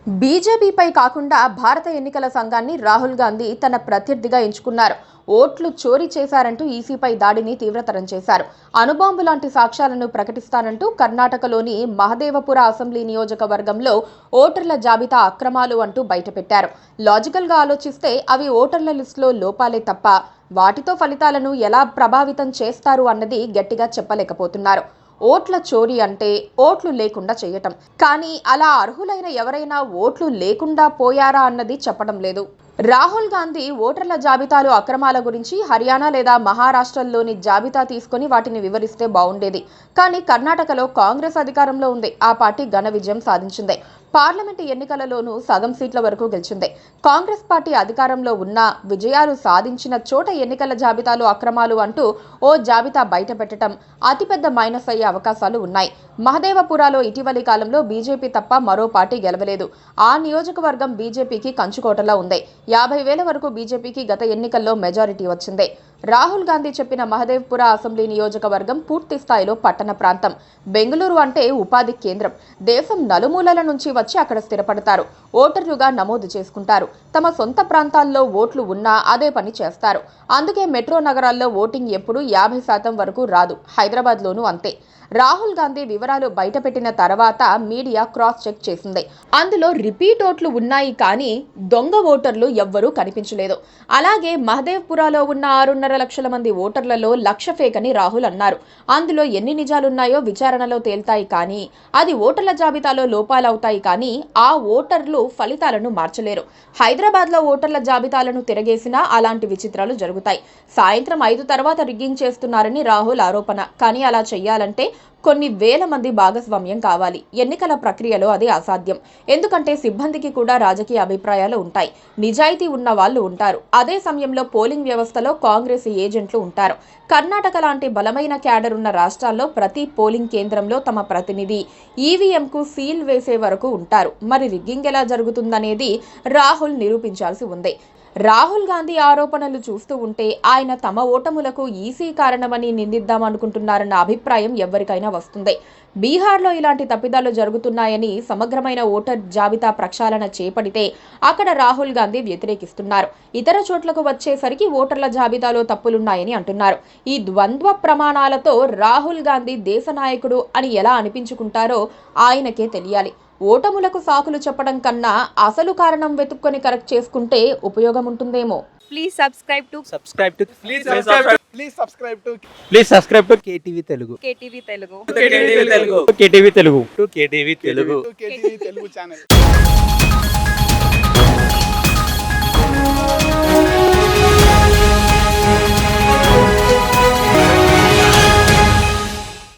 బీజేపీపై కాకుండా భారత ఎన్నికల సంఘాన్ని రాహుల్ గాంధీ తన ప్రత్యర్థిగా ఎంచుకున్నారు. ఓట్లు చోరీ చేశారంటూ ఈసీపై దాడిని తీవ్రతరం చేశారు. అణుబాంబు లాంటి సాక్ష్యాలను ప్రకటిస్తానంటూ కర్ణాటకలోని మహదేవపుర అసెంబ్లీ నియోజకవర్గంలో ఓటర్ల జాబితా అక్రమాలు అంటూ బయటపెట్టారు. లాజికల్గా ఆలోచిస్తే అవి ఓటర్ల లిస్టులో లోపాలే తప్ప వాటితో ఫలితాలను ఎలా ప్రభావితం చేస్తారు అన్నది గట్టిగా చెప్పలేకపోతున్నారు. ఓట్ల చోరీ అంటే ఓట్లు లేకుండా చేయటం, కానీ అలా అర్హులైన ఎవరైనా ఓట్లు లేకుండా పోయారా అన్నది చెప్పడం లేదు. రాహుల్ గాంధీ ఓటర్ల జాబితాలో అక్రమాల గురించి హర్యానా లేదా మహారాష్ట్రలోని జాబితా తీసుకుని వాటిని వివరిస్తే బాగుండేది. కానీ కర్ణాటకలో కాంగ్రెస్ అధికారంలో ఉంది. ఆ పార్టీ ఘన విజయం సాధించింది. పార్లమెంటు ఎన్నికలలోనూ సగం సీట్ల వరకు గెలిచింది. కాంగ్రెస్ పార్టీ అధికారంలో ఉన్న విజయాలు సాధించిన చోట ఎన్నికల జాబితాలో అక్రమాలు అంటూ ఓ జాబితా బయటపెట్టడం అతిపెద్ద మైనస్ అయ్యే అవకాశాలు ఉన్నాయి. మహదేవపురాలో ఇటీవలి కాలంలో బీజేపీ తప్ప మరో పార్టీ గెలవలేదు. ఆ నియోజకవర్గం బీజేపీకి కంచుకోటలా ఉంది. 50,000 వరకు బీజేపీకి గత ఎన్నికల్లో మెజారిటీ వచ్చింది. రాహుల్ గాంధీ చెప్పిన మహదేవ్పుర అసెంబ్లీ నియోజకవర్గం పూర్తి స్థాయిలో పట్టణ ప్రాంతం. బెంగళూరు అంటే ఉపాధి కేంద్రం. దేశం నలుమూలల నుంచి వచ్చి అక్కడ స్థిరపడతారు. ఓటర్లుగా నమోదు చేసుకుంటారు. తమ సొంత ప్రాంతాల్లో ఓట్లు ఉన్నా అదే పని చేస్తారు. అందుకే మెట్రో నగరాల్లో ఓటింగ్ ఎప్పుడూ 50% వరకు రాదు. హైదరాబాద్లోనూ అంతే. రాహుల్ గాంధీ వివరాలు బయటపెట్టిన తర్వాత మీడియా క్రాస్ చెక్ చేసింది. అందులో రిపీట్ ఓట్లు ఉన్నాయి, కానీ దొంగ ఓటర్లు ఎవ్వరూ కనిపించలేదు. అలాగే మహదేవ్పురాలో ఉన్న 6.5 లక్షల మంది ఓటర్లలో 1,00,000 ఫేక్ అని రాహుల్ అన్నారు. అందులో ఎన్ని నిజాలున్నాయో విచారణలో తేల్తాయి, కానీ అది ఓటర్ల జాబితాలో లోపాలవుతాయి. కానీ ఆ ఓటర్లు ఫలితాలను మార్చలేరు. హైదరాబాద్లో ఓటర్ల జాబితాలను తిరగేసినా అలాంటి విచిత్రాలు జరుగుతాయి. సాయంత్రం 5 తర్వాత రిగ్గింగ్ చేస్తున్నారని రాహుల్ ఆరోపణ. కానీ అలా చెయ్యాలంటే కొన్ని వేల మంది భాగస్వామ్యం కావాలి. ఎన్నికల ప్రక్రియలో అది అసాధ్యం. ఎందుకంటే సిబ్బందికి కూడా రాజకీయ అభిప్రాయాలు ఉంటాయి. నిజాయితీ ఉన్న వాళ్ళు ఉంటారు. అదే సమయంలో పోలింగ్ వ్యవస్థలో కాంగ్రెస్ ఏజెంట్లు ఉంటారు. కర్ణాటక లాంటి బలమైన క్యాడర్ ఉన్న రాష్ట్రాల్లో ప్రతి పోలింగ్ కేంద్రంలో తమ ప్రతినిధి ఈవీఎంకు సీల్ వేసే వరకు ఉంటారు. మరి రిగ్గింగ్ ఎలా జరుగుతుందనేది రాహుల్ నిరూపించాల్సి ఉంది. రాహుల్ గాంధీ ఆరోపణలు చూస్తూ ఉంటే ఆయన తమ ఓటములకు ఈసీ కారణమని నిందిద్దామనుకుంటున్నారన్న అభిప్రాయం ఎవరికైనా వస్తుంది. బీహార్లో ఇలాంటి తప్పిదాలు జరుగుతున్నాయని సమగ్రమైన ఓటర్ జాబితా ప్రక్షాళన చేపడితే అక్కడ రాహుల్ గాంధీ వ్యతిరేకిస్తున్నారు. ఇతర చోట్లకు వచ్చేసరికి ఓటర్ల జాబితాలో తప్పులున్నాయని అంటున్నారు. ఈ ద్వంద్వ ప్రమాణాలతో రాహుల్ గాంధీ దేశ నాయకుడు అని ఎలా అనిపించుకుంటారో ఆయనకే తెలియాలి. ఓటములకు సాకులు చెప్పడం కన్నా అసలు కారణం వెతుక్కొని కరెక్ట్ చేసుకుంటే ఉపయోగం ఉంటుందేమో. Please subscribe to KTV Telugu. KTV Telugu. KTV Telugu. KTV Telugu channel.